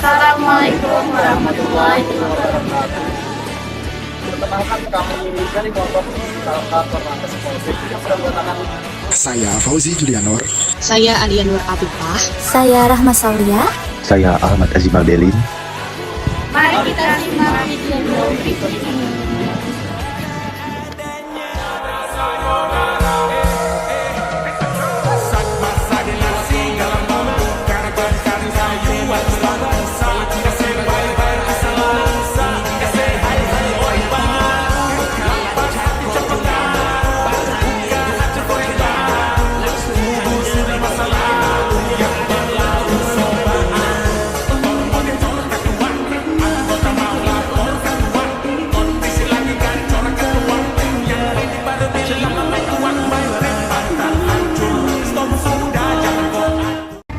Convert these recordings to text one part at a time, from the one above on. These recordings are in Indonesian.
Assalamualaikum warahmatullahi wabarakatuh. Perkenalkan kami dari kelompok Korlantas Polsek yang sedang menggunakan. Saya Fauzi Julianor. Saya Alia Nur Afifah. Saya Rahma Saulia. Saya Ahmad Azimal Belin. Mari kita simak video berikut ini.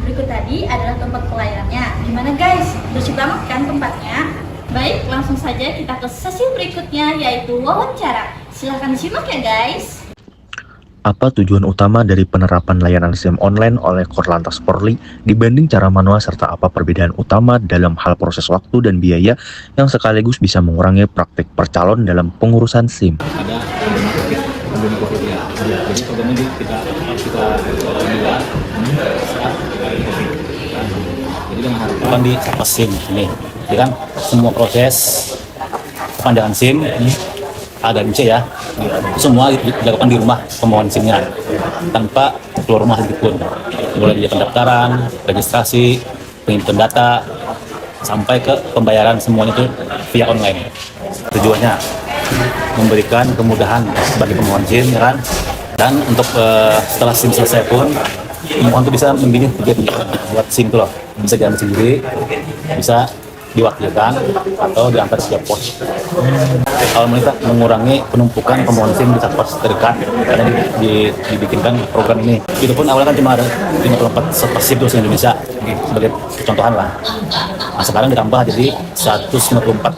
Berikut tadi adalah tempat pelayanannya. Gimana guys? Bersih banget kan tempatnya? Baik, langsung saja kita ke sesi berikutnya, yaitu wawancara. Silahkan disimak ya guys. Apa tujuan utama dari penerapan layanan SIM online oleh Korlantas Polri dibanding cara manual, serta apa perbedaan utama dalam hal proses waktu dan biaya yang sekaligus bisa mengurangi praktik percalon dalam pengurusan SIM? Ada pandemi COVID ya. Jadi program ini kita buat saat ada COVID. Jadi dengan harapan di Satpas SIM ini, jadi kan semua proses panjangan SIM ini A dan C ya, semua dilakukan di rumah pemohon SIM-nya tanpa keluar rumah sedikitpun. Mulai dari pendaftaran, registrasi, penginputan data, sampai ke pembayaran, semuanya itu via online. Tujuannya memberikan kemudahan bagi pemohon SIM, ya kan? Dan untuk setelah SIM selesai pun pemohon itu bisa memilih buat SIM itu loh, bisa jalan sendiri, bisa diwakilkan atau diantar setiap pos. Kalau kita mengurangi penumpukan pemohon SIM di Satpas terdekat, karena dibikinkan program ini. Itu pun awalnya kan cuma ada 54 Satpas SIM di Indonesia sebagai contohan lah. Nah, sekarang ditambah jadi 154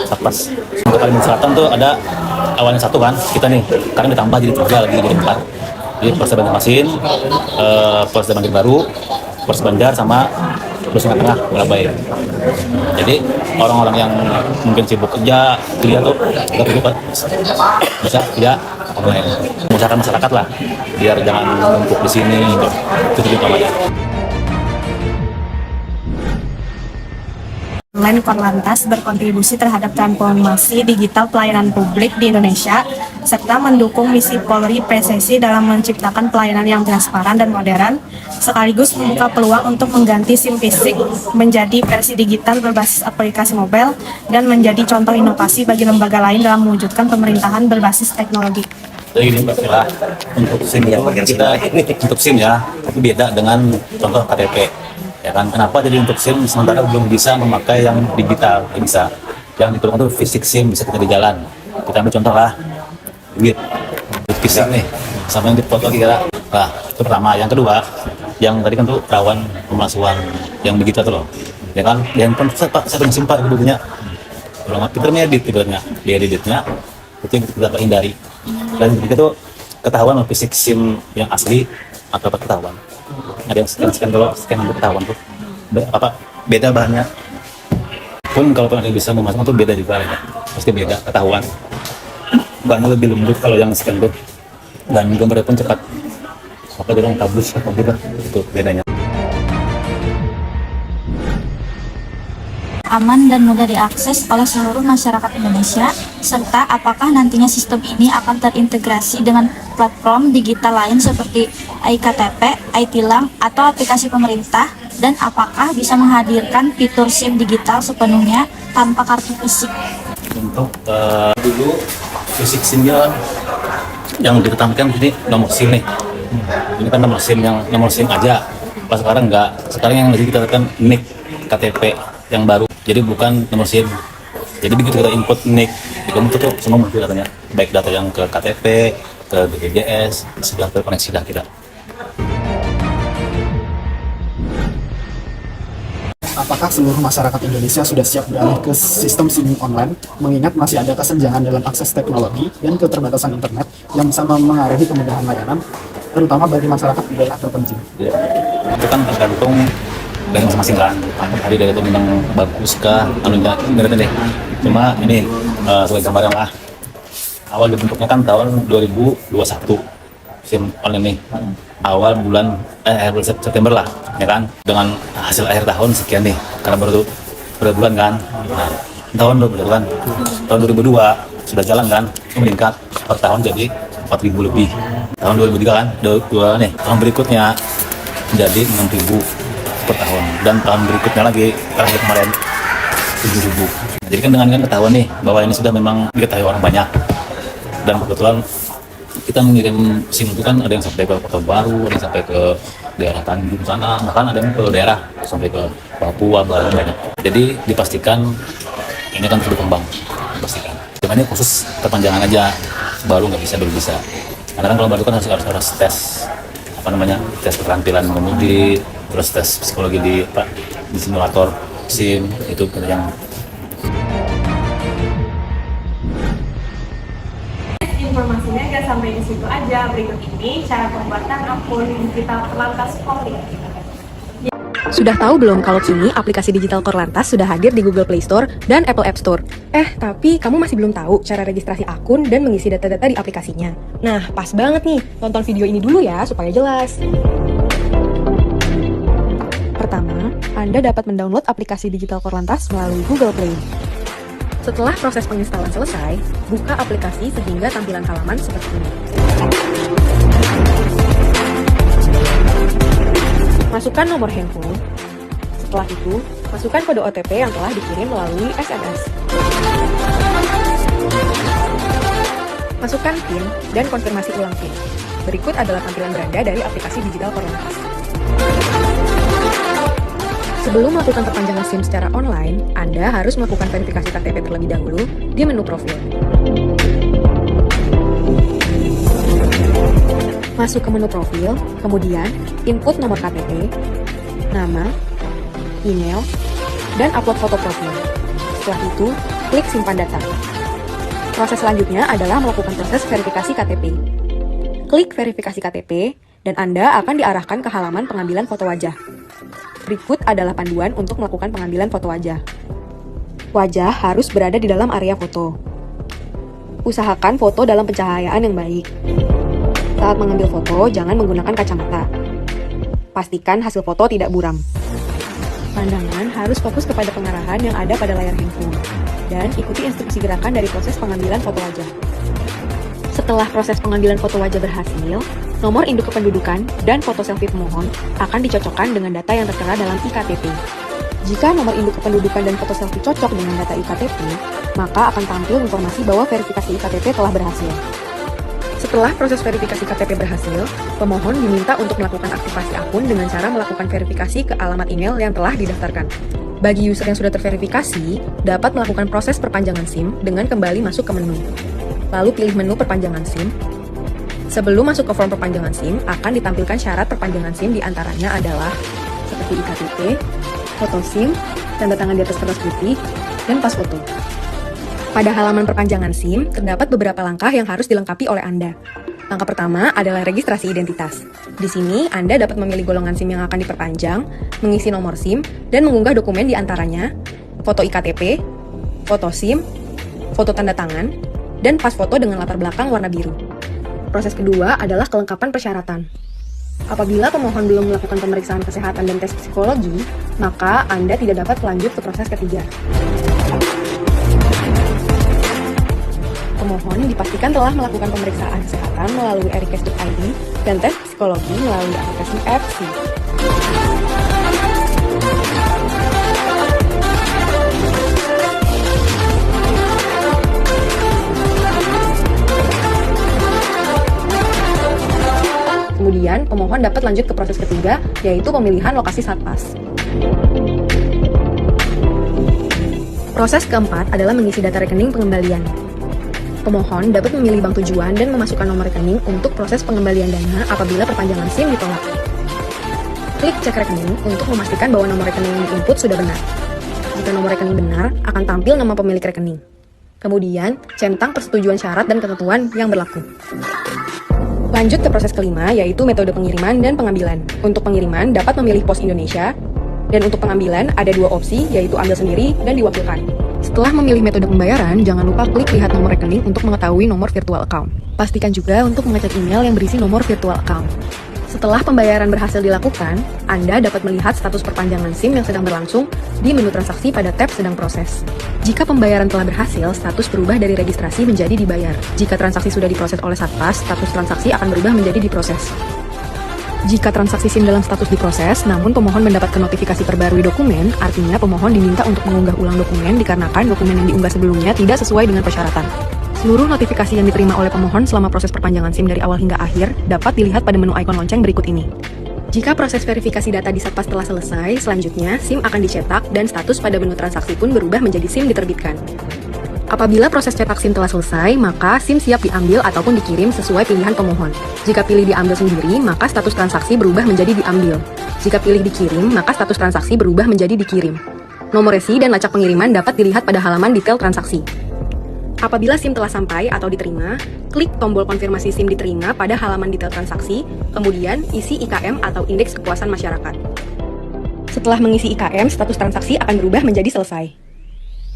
Satpas. Untuk Kalimantan Selatan tuh ada awalnya satu kan, kita nih sekarang ditambah jadi 3 lagi, jadi 4. Jadi Polres Banjarmasin, Polres Banjarbaru, Polres Banjar, sama Polres Tengah Surabaya. Jadi orang-orang yang mungkin sibuk kerja, kuliah tuh nggak perlu bisa kerja online. Mengusahakan masyarakat lah, biar jangan numpuk di sini. Itu utamanya. Online Korlantas berkontribusi terhadap transformasi digital pelayanan publik di Indonesia, serta mendukung misi Polri Presisi dalam menciptakan pelayanan yang transparan dan modern, sekaligus membuka peluang untuk mengganti SIM fisik menjadi versi digital berbasis aplikasi mobile, dan menjadi contoh inovasi bagi lembaga lain dalam mewujudkan pemerintahan berbasis teknologi. Jadi ini Mbak, untuk SIM ya, untuk SIM ya, itu beda dengan contoh KTP. Ya kan, kenapa jadi untuk SIM sementara belum bisa memakai yang digital? Ya bisa, yang diperlukan itu fisik SIM, bisa kita di jalan. Kita ambil contoh lah, duit fisik nih, sama yang dipoto kira. Nah, itu pertama. Yang kedua, yang tadi kan tuh rawan pemalsuan yang digital tuh loh. Ya kan, di handphone saya punya SIM Pak, dulunya. Kalau nggak pinter ngedit, ibaratnya di editnya, itu yang kita hindari. Dan begitu tuh ketahuan fisik SIM yang asli atau apa ketahuan. Ada yang scan kalau scan untuk ketahuan tuh beda bahannya. Pun kalau ada bisa memasang tuh beda juga ya, pasti beda ketahuan. Bahannya lebih lembut kalau yang scan tuh, dan gambarnya pun cepat. Apa dia tabus atau gitu, itu bedanya. Aman dan mudah diakses oleh seluruh masyarakat Indonesia, serta apakah nantinya sistem ini akan terintegrasi dengan platform digital lain seperti iKTP, iTilang, atau aplikasi pemerintah, dan apakah bisa menghadirkan fitur SIM digital sepenuhnya tanpa kartu fisik. Untuk dulu fisik SIM-nya yang ditekankan ini nomor SIM nih. Ini kan nomor SIM aja. Pas sekarang enggak. Sekarang yang lagi kita tekan NIK KTP yang baru. Jadi bukan nomor SIM. Jadi begitu kita input NIK, di komputer tuh semua muncul datanya. Baik data yang ke KTP, ke BPJS, sudah terkoneksi dah kita. Apakah seluruh masyarakat Indonesia sudah siap beralih ke sistem SIM online, mengingat masih ada kesenjangan dalam akses teknologi dan keterbatasan internet yang bisa mengaruhi kemudahan layanan, terutama bagi masyarakat di daerah terpencil? Ya. Itu kan tergantung dari masing-masing kan. Hari dari itu memang bagus kah, anunya bener deh. Cuma ini sebagai gambaran lah. Awal dibentuknya kan tahun 2021 SIM online nih. Awal bulan September lah, ya kan. Dengan hasil akhir tahun sekian nih, karena baru bulan kan. Nah, tahun 2002 sudah jalan kan, meningkat per tahun jadi 4.000 lebih. Tahun 2003 kan, nih tahun berikutnya jadi 6.000 per tahun, dan tahun berikutnya lagi terakhir kemarin 7.000. Jadi kan dengan ketahuan nih bahwa ini sudah memang diketahui orang banyak, dan kebetulan kita mengirim SIM itu kan ada yang sampai ke Kota Baru, ada yang sampai ke daerah Tanjung sana, bahkan ada yang ke daerah sampai ke Papua, Bali banyak. Jadi dipastikan ini kan terus berkembang, dipastikan. Cuma ini khusus perpanjangan aja, baru nggak bisa, belum bisa. Karena kan kalau baru kan harus tes tes keterampilan mengemudi, terus tes psikologi di simulator SIM, itu yang Informasinya nggak sampai di situ aja. Berikut ini cara pembuatan akun digital Korlantas Polri. Sudah tahu belum kalau kini aplikasi digital Korlantas sudah hadir di Google Play Store dan Apple App Store? Tapi kamu masih belum tahu cara registrasi akun dan mengisi data-data di aplikasinya. Nah, pas banget nih, tonton video ini dulu ya supaya jelas. Pertama, Anda dapat mendownload aplikasi digital Korlantas melalui Google Play. Setelah proses penginstalan selesai, buka aplikasi sehingga tampilan halaman seperti ini. Masukkan nomor handphone. Setelah itu, masukkan kode OTP yang telah dikirim melalui SMS. Masukkan PIN dan konfirmasi ulang PIN. Berikut adalah tampilan beranda dari aplikasi digital Korlantas. Sebelum melakukan perpanjangan SIM secara online, Anda harus melakukan verifikasi KTP terlebih dahulu di menu profil. Masuk ke menu profil, kemudian input nomor KTP, nama, email, dan upload foto profil. Setelah itu, klik simpan data. Proses selanjutnya adalah melakukan proses verifikasi KTP. Klik verifikasi KTP, dan Anda akan diarahkan ke halaman pengambilan foto wajah. Berikut adalah panduan untuk melakukan pengambilan foto wajah. Wajah harus berada di dalam area foto. Usahakan foto dalam pencahayaan yang baik. Saat mengambil foto, jangan menggunakan kacamata. Pastikan hasil foto tidak buram. Pandangan harus fokus kepada pengarahan yang ada pada layar handphone. Dan ikuti instruksi gerakan dari proses pengambilan foto wajah. Setelah proses pengambilan foto wajah berhasil, nomor induk kependudukan dan foto selfie pemohon akan dicocokkan dengan data yang tertera dalam iKTP. Jika nomor induk kependudukan dan foto selfie cocok dengan data iKTP, maka akan tampil informasi bahwa verifikasi iKTP telah berhasil. Setelah proses verifikasi KTP berhasil, pemohon diminta untuk melakukan aktivasi akun dengan cara melakukan verifikasi ke alamat email yang telah didaftarkan. Bagi user yang sudah terverifikasi, dapat melakukan proses perpanjangan SIM dengan kembali masuk ke menu. Lalu pilih menu perpanjangan SIM. Sebelum masuk ke form perpanjangan SIM, akan ditampilkan syarat perpanjangan SIM diantaranya adalah seperti iKTP, foto SIM, tanda tangan di atas kertas putih, dan pas foto. Pada halaman perpanjangan SIM, terdapat beberapa langkah yang harus dilengkapi oleh Anda. Langkah pertama adalah registrasi identitas. Di sini, Anda dapat memilih golongan SIM yang akan diperpanjang, mengisi nomor SIM, dan mengunggah dokumen diantaranya foto iKTP, foto SIM, foto tanda tangan, dan pas foto dengan latar belakang warna biru. Proses kedua adalah kelengkapan persyaratan. Apabila pemohon belum melakukan pemeriksaan kesehatan dan tes psikologi, maka Anda tidak dapat lanjut ke proses ketiga. Pemohon dipastikan telah melakukan pemeriksaan kesehatan melalui erikes.id dan tes psikologi melalui aplikasi FC. Kemudian, pemohon dapat lanjut ke proses ketiga, yaitu pemilihan lokasi satpas. Proses keempat adalah mengisi data rekening pengembalian. Pemohon dapat memilih bank tujuan dan memasukkan nomor rekening untuk proses pengembalian dana apabila perpanjangan SIM ditolak. Klik cek rekening untuk memastikan bahwa nomor rekening yang diinput sudah benar. Jika nomor rekening benar, akan tampil nama pemilik rekening. Kemudian, centang persetujuan syarat dan ketentuan yang berlaku. Lanjut ke proses kelima, yaitu metode pengiriman dan pengambilan. Untuk pengiriman, dapat memilih Pos Indonesia, Dan untuk pengambilan, ada 2 opsi, yaitu ambil sendiri dan diwakilkan. Setelah memilih metode pembayaran, jangan lupa klik lihat nomor rekening untuk mengetahui nomor virtual account. Pastikan juga untuk mengecek email yang berisi nomor virtual account. Setelah pembayaran berhasil dilakukan, Anda dapat melihat status perpanjangan SIM yang sedang berlangsung di menu transaksi pada tab sedang proses. Jika pembayaran telah berhasil, status berubah dari registrasi menjadi dibayar. Jika transaksi sudah diproses oleh Satpas, status transaksi akan berubah menjadi diproses. Jika transaksi SIM dalam status diproses, namun pemohon mendapatkan notifikasi perbarui dokumen, artinya pemohon diminta untuk mengunggah ulang dokumen dikarenakan dokumen yang diunggah sebelumnya tidak sesuai dengan persyaratan. Seluruh notifikasi yang diterima oleh pemohon selama proses perpanjangan SIM dari awal hingga akhir dapat dilihat pada menu ikon lonceng berikut ini. Jika proses verifikasi data di Satpas telah selesai, selanjutnya SIM akan dicetak dan status pada menu transaksi pun berubah menjadi SIM diterbitkan. Apabila proses cetak SIM telah selesai, maka SIM siap diambil ataupun dikirim sesuai pilihan pemohon. Jika pilih diambil sendiri, maka status transaksi berubah menjadi diambil. Jika pilih dikirim, maka status transaksi berubah menjadi dikirim. Nomor resi dan lacak pengiriman dapat dilihat pada halaman detail transaksi. Apabila SIM telah sampai atau diterima, klik tombol konfirmasi SIM diterima pada halaman detail transaksi, kemudian isi IKM atau Indeks Kepuasan Masyarakat. Setelah mengisi IKM, status transaksi akan berubah menjadi selesai.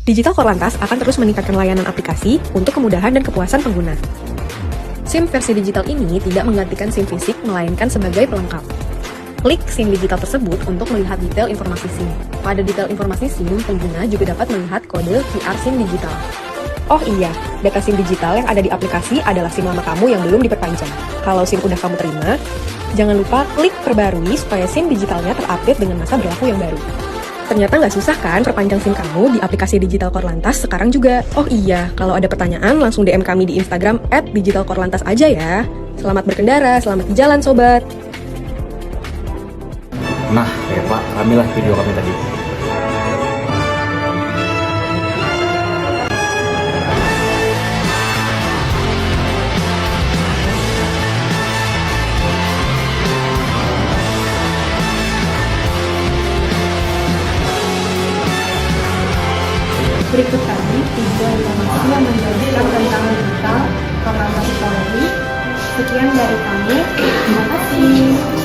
Digital Korlantas akan terus meningkatkan layanan aplikasi untuk kemudahan dan kepuasan pengguna. SIM versi digital ini tidak menggantikan SIM fisik, melainkan sebagai pelengkap. Klik SIM digital tersebut untuk melihat detail informasi SIM. Pada detail informasi SIM, pengguna juga dapat melihat kode QR SIM digital. Oh iya, data SIM digital yang ada di aplikasi adalah SIM lama kamu yang belum diperpanjang. Kalau SIM udah kamu terima, jangan lupa klik perbarui supaya SIM digitalnya terupdate dengan masa berlaku yang baru. Ternyata nggak susah kan perpanjang SIM kamu di aplikasi Digital Korlantas sekarang juga? Oh iya, kalau ada pertanyaan langsung DM kami di Instagram @digitalkorlantas aja ya. Selamat berkendara, selamat di jalan sobat. Nah, Pak, ambillah video kami tadi. Berikut kami 3 informasi yang menjadikan tentang digital Korlantas Polri. Sekian dari kami. Terima kasih.